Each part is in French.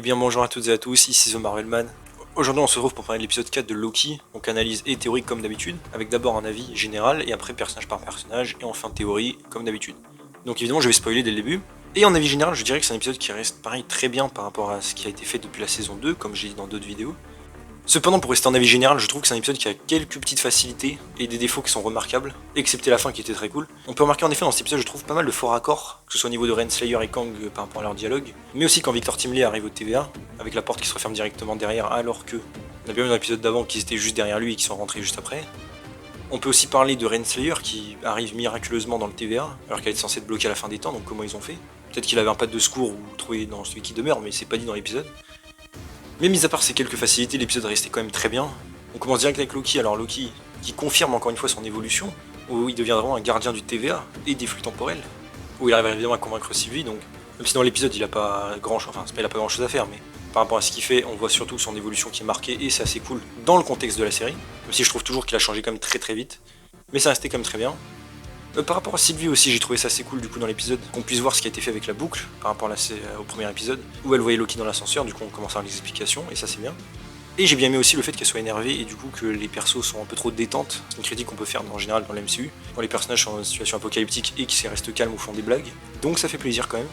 Eh bien bonjour à toutes et à tous, ici The Marvelman. Aujourd'hui on se retrouve pour parler de l'épisode 4 de Loki, donc analyse et théorie comme d'habitude, avec d'abord un avis général et après personnage par personnage, et enfin théorie comme d'habitude. Donc évidemment je vais spoiler dès le début, et en avis général je dirais que c'est un épisode qui reste pareil très bien par rapport à ce qui a été fait depuis la saison 2, comme j'ai dit dans d'autres vidéos. Cependant, pour rester en avis général, je trouve que c'est un épisode qui a quelques petites facilités et des défauts qui sont remarquables, excepté la fin qui était très cool. On peut remarquer en effet dans cet épisode, je trouve pas mal de forts raccords, que ce soit au niveau de Renslayer et Kang par rapport à leur dialogue, mais aussi quand Victor Timely arrive au TVA, avec la porte qui se referme directement derrière, alors que on a bien vu dans l'épisode d'avant qu'ils étaient juste derrière lui et qu'ils sont rentrés juste après. On peut aussi parler de Renslayer qui arrive miraculeusement dans le TVA, alors qu'elle est censée être bloquée à la fin des temps, donc comment ils ont fait. Peut-être qu'il avait un pad de secours ou trouvé dans celui qui demeure, mais c'est pas dit dans l'épisode. Mais mis à part ces quelques facilités, l'épisode restait quand même très bien. On commence direct avec Loki, alors Loki qui confirme encore une fois son évolution, où il devient vraiment un gardien du TVA et des flux temporels, où il arrive évidemment à convaincre Sylvie, donc même si dans l'épisode il a pas grand chose, à faire, mais par rapport à ce qu'il fait, on voit surtout son évolution qui est marquée et c'est assez cool dans le contexte de la série, même si je trouve toujours qu'il a changé quand même très vite, mais ça restait quand même très bien. Par rapport à Sylvie aussi, j'ai trouvé ça assez cool du coup dans l'épisode, qu'on puisse voir ce qui a été fait avec la boucle par rapport au premier épisode, où elle voyait Loki dans l'ascenseur, du coup on commence à avoir les explications, et ça c'est bien. Et j'ai bien aimé aussi le fait qu'elle soit énervée et du coup que les persos sont un peu trop détentes. C'est une critique qu'on peut faire en général dans l'MCU, quand les personnages sont en situation apocalyptique et qu'ils restent calmes ou font des blagues. Donc ça fait plaisir quand même.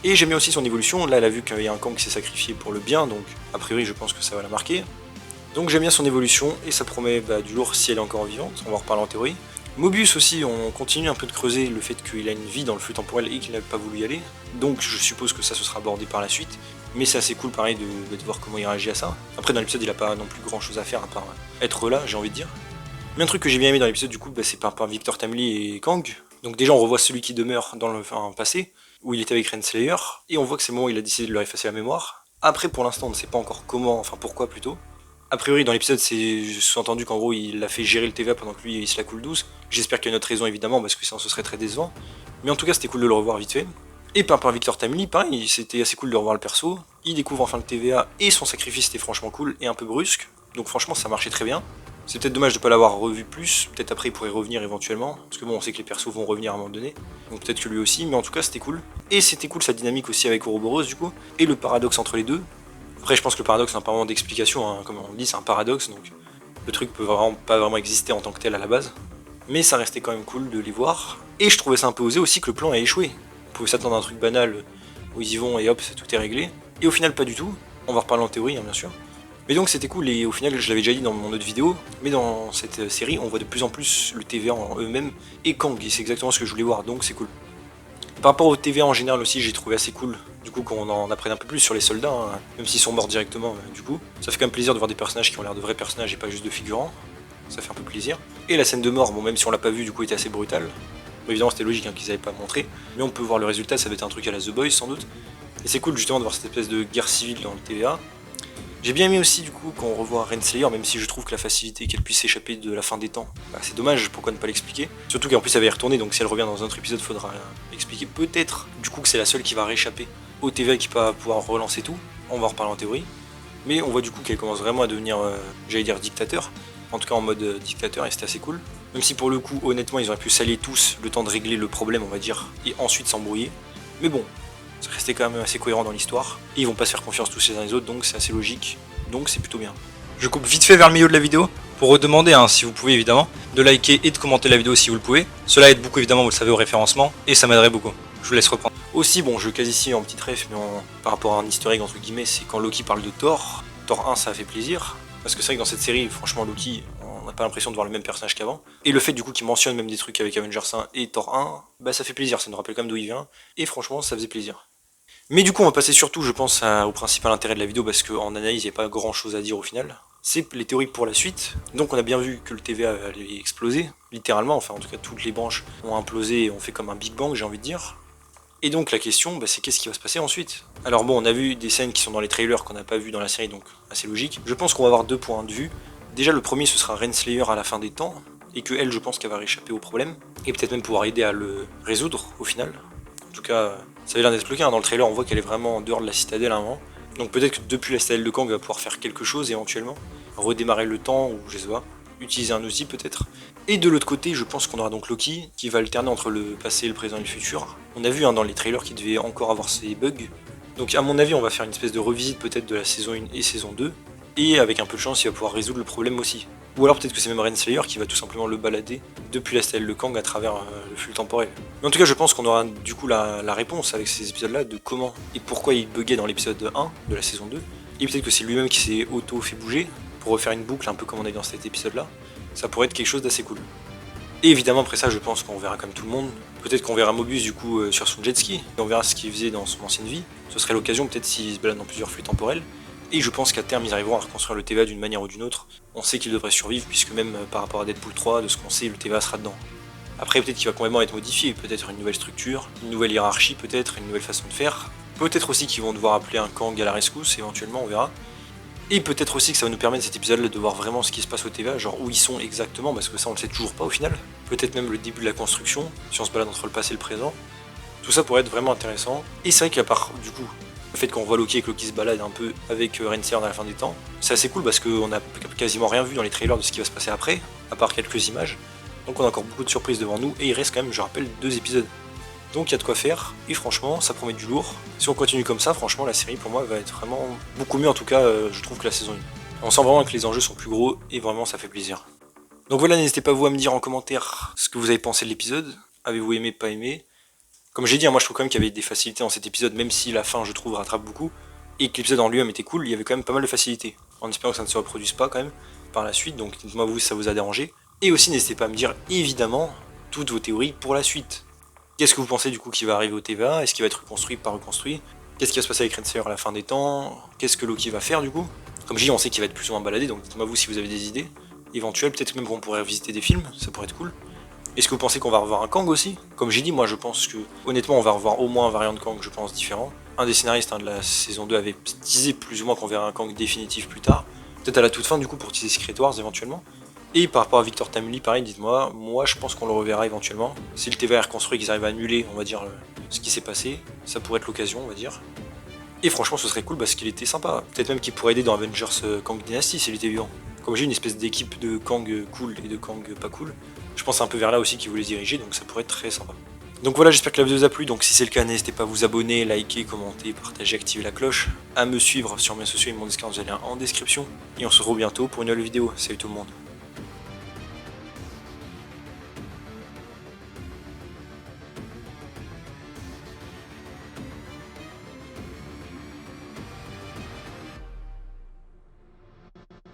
Et j'aime bien aussi son évolution, là elle a vu qu'il y a un Kang qui s'est sacrifié pour le bien, donc a priori je pense que ça va la marquer. Donc j'aime bien son évolution et ça promet du lourd si elle est encore vivante, on va en reparler en théorie. Mobius aussi, on continue un peu de creuser le fait qu'il a une vie dans le flux temporel et qu'il n'a pas voulu y aller, donc je suppose que ça se sera abordé par la suite, mais c'est assez cool pareil de voir comment il réagit à ça. Après dans l'épisode il a pas non plus grand chose à faire à part être là, j'ai envie de dire. Mais un truc que j'ai bien aimé dans l'épisode du coup, c'est par rapport à Victor Timely et Kang. Donc déjà on revoit celui qui demeure dans le passé, où il était avec Renslayer, et on voit que c'est le moment où il a décidé de leur effacer la mémoire. Après pour l'instant on ne sait pas encore comment, enfin pourquoi plutôt. A priori, dans l'épisode, c'est sous-entendu qu'en gros, il a fait gérer le TVA pendant que lui, il se la coule douce. J'espère qu'il y a une autre raison, évidemment, parce que sinon ce serait très décevant. Mais en tout cas, c'était cool de le revoir vite fait. Et par rapport à Victor Timely, pareil, c'était assez cool de revoir le perso. Il découvre enfin le TVA, et son sacrifice était franchement cool, et un peu brusque. Donc franchement, ça marchait très bien. C'est peut-être dommage de ne pas l'avoir revu plus, peut-être après il pourrait revenir éventuellement, parce que bon, on sait que les persos vont revenir à un moment donné, donc peut-être que lui aussi, mais en tout cas, c'était cool. Et c'était cool sa dynamique aussi avec Ouroboros, du coup, et le paradoxe entre les deux. Après, je pense que le paradoxe n'a pas vraiment d'explication, hein. Comme on dit, c'est un paradoxe, donc le truc peut vraiment pas vraiment exister en tant que tel à la base. Mais ça restait quand même cool de les voir. Et je trouvais ça un peu osé aussi que le plan a échoué. On pouvait s'attendre à un truc banal où ils y vont et hop, tout est réglé. Et au final, pas du tout. On va reparler en théorie, hein, bien sûr. Mais donc c'était cool, et au final, je l'avais déjà dit dans mon autre vidéo, mais dans cette série, on voit de plus en plus le TVA en eux-mêmes et Kang, et c'est exactement ce que je voulais voir, donc c'est cool. Par rapport au TVA en général aussi, j'ai trouvé assez cool, du coup, qu'on en apprenne un peu plus sur les soldats, hein, même s'ils sont morts directement, du coup. Ça fait quand même plaisir de voir des personnages qui ont l'air de vrais personnages et pas juste de figurants. Ça fait un peu plaisir. Et la scène de mort, bon, même si on l'a pas vu, du coup, était assez brutale. Bon, évidemment, c'était logique qu'ils n'avaient pas montré, mais on peut voir le résultat, ça va être un truc à la The Boys sans doute. Et c'est cool justement de voir cette espèce de guerre civile dans le TVA. J'ai bien aimé aussi du coup qu'on revoit Renslayer, même si je trouve que la facilité qu'elle puisse s'échapper de la fin des temps, c'est dommage, pourquoi ne pas l'expliquer. Surtout qu'en plus elle va y retourner, donc si elle revient dans un autre épisode, faudra expliquer peut-être du coup que c'est la seule qui va rééchapper au TVA qui va pouvoir relancer tout. On va en reparler en théorie. Mais on voit du coup qu'elle commence vraiment à devenir, j'allais dire dictateur, en tout cas en mode dictateur, et c'était assez cool. Même si pour le coup, honnêtement, ils auraient pu s'allier tous le temps de régler le problème, on va dire, et ensuite s'embrouiller. Mais bon, ça restait quand même assez cohérent dans l'histoire, et ils vont pas se faire confiance tous les uns les autres, donc c'est assez logique, donc c'est plutôt bien. Je coupe vite fait vers le milieu de la vidéo, pour redemander, si vous pouvez évidemment, de liker et de commenter la vidéo si vous le pouvez. Cela aide beaucoup évidemment, vous le savez, au référencement, et ça m'aiderait beaucoup. Je vous laisse reprendre. Aussi, bon, je case ici en petite ref, mais par rapport à un historique entre guillemets, c'est quand Loki parle de Thor. Thor 1, ça a fait plaisir, parce que c'est vrai que dans cette série, franchement, Loki, on n'a pas l'impression de voir le même personnage qu'avant. Et le fait du coup qu'il mentionne même des trucs avec Avengers 1 et Thor 1, ça fait plaisir, ça nous rappelle quand même d'où il vient, et franchement, ça faisait plaisir. Mais du coup, on va passer surtout, je pense, au principal intérêt de la vidéo, parce qu'en analyse, il n'y a pas grand chose à dire au final. C'est les théories pour la suite. Donc on a bien vu que le TVA allait exploser, littéralement, enfin en tout cas toutes les branches ont implosé et ont fait comme un Big Bang, j'ai envie de dire. Et donc la question, c'est qu'est-ce qui va se passer ensuite? Alors bon, on a vu des scènes qui sont dans les trailers qu'on n'a pas vu dans la série, donc assez logique. Je pense qu'on va avoir deux points de vue. Déjà le premier, ce sera Renslayer à la fin des temps, et que elle, je pense qu'elle va réchapper au problème, et peut-être même pouvoir aider à le résoudre au final. En tout cas, ça avait l'air d'être le cas, dans le trailer on voit qu'elle est vraiment en dehors de la citadelle à un moment. Donc peut-être que depuis la citadelle de Kang, elle va pouvoir faire quelque chose éventuellement, redémarrer le temps, ou je sais pas, utiliser un outil peut-être. Et de l'autre côté, je pense qu'on aura donc Loki, qui va alterner entre le passé, le présent et le futur. On a vu dans les trailers qu'il devait encore avoir ses bugs, Donc à mon avis, on va faire une espèce de revisite peut-être de la saison 1 et saison 2, et avec un peu de chance, il va pouvoir résoudre le problème aussi. Ou alors peut-être que c'est même Renslayer qui va tout simplement le balader depuis la stèle de Kang à travers le flux temporel. Mais en tout cas, je pense qu'on aura du coup la réponse avec ces épisodes-là de comment et pourquoi il buguait dans l'épisode 1 de la saison 2, et peut-être que c'est lui-même qui s'est auto-fait bouger pour refaire une boucle un peu comme on a eu dans cet épisode-là. Ça pourrait être quelque chose d'assez cool. Et évidemment, après ça, je pense qu'on verra comme tout le monde. Peut-être qu'on verra Mobius du coup sur son jet ski, et on verra ce qu'il faisait dans son ancienne vie. Ce serait l'occasion, peut-être s'il se balade dans plusieurs flux temporels. Et je pense qu'à terme, ils arriveront à reconstruire le TVA d'une manière ou d'une autre. On sait qu'il devrait survivre, puisque même par rapport à Deadpool 3, de ce qu'on sait, le TVA sera dedans. Après, peut-être qu'il va complètement être modifié, peut-être une nouvelle structure, une nouvelle hiérarchie, peut-être une nouvelle façon de faire. Peut-être aussi qu'ils vont devoir appeler un Kang à la rescousse, éventuellement, on verra. Et peut-être aussi que ça va nous permettre cet épisode-là de voir vraiment ce qui se passe au TVA, genre où ils sont exactement, parce que ça on le sait toujours pas au final. Peut-être même le début de la construction, si on se balade entre le passé et le présent. Tout ça pourrait être vraiment intéressant. Et c'est vrai qu'à part du coup le fait qu'on voit Loki et que Loki se balade un peu avec Renslayer dans la fin des temps, c'est assez cool parce qu'on a quasiment rien vu dans les trailers de ce qui va se passer après, à part quelques images. Donc on a encore beaucoup de surprises devant nous et il reste quand même, je rappelle, 2 épisodes. Donc il y a de quoi faire, et franchement, ça promet du lourd. Si on continue comme ça, franchement, la série pour moi va être vraiment beaucoup mieux, en tout cas, je trouve, que la saison 1. On sent vraiment que les enjeux sont plus gros, et vraiment, ça fait plaisir. Donc voilà, n'hésitez pas vous à me dire en commentaire ce que vous avez pensé de l'épisode. Avez-vous aimé, pas aimé? Comme j'ai dit, moi je trouve quand même qu'il y avait des facilités dans cet épisode, même si la fin, je trouve, rattrape beaucoup, et que l'épisode en lui-même était cool, il y avait quand même pas mal de facilités. En espérant que ça ne se reproduise pas quand même par la suite, donc dites-moi vous si ça vous a dérangé. Et aussi, n'hésitez pas à me dire, évidemment, toutes vos théories pour la suite. Qu'est-ce que vous pensez du coup qui va arriver au TVA? Est-ce qu'il va être reconstruit, pas reconstruit? Qu'est-ce qui va se passer avec Renslayer à la fin des temps? Qu'est-ce que Loki va faire du coup? Comme je dis, on sait qu'il va être plus ou moins baladé, donc dites-moi vous si vous avez des idées éventuelles, peut-être même qu'on pourrait visiter des films, ça pourrait être cool. Est-ce que vous pensez qu'on va revoir un Kang aussi? Comme j'ai dit, moi je pense que honnêtement on va revoir au moins un variant de Kang, je pense, différent. Un des scénaristes de la saison 2 avait teasé plus ou moins qu'on verra un Kang définitif plus tard. Peut-être à la toute fin du coup pour teaser Secret Wars éventuellement. Et par rapport à Victor Timely, pareil, dites-moi, moi je pense qu'on le reverra éventuellement. Si le TVA est reconstruit et qu'ils arrivent à annuler, on va dire, ce qui s'est passé, ça pourrait être l'occasion, on va dire. Et franchement, ce serait cool parce qu'il était sympa. Peut-être même qu'il pourrait aider dans Avengers Kang Dynasty s'il était vivant. Comme j'ai une espèce d'équipe de Kang cool et de Kang pas cool, je pense un peu vers là aussi qu'il voulait se diriger, donc ça pourrait être très sympa. Donc voilà, j'espère que la vidéo vous a plu, donc si c'est le cas, n'hésitez pas à vous abonner, liker, commenter, partager, activer la cloche, à me suivre sur mes sociaux et mon Discord, j'ai un lien en description, et on se retrouve bientôt pour une nouvelle vidéo. Salut tout le monde.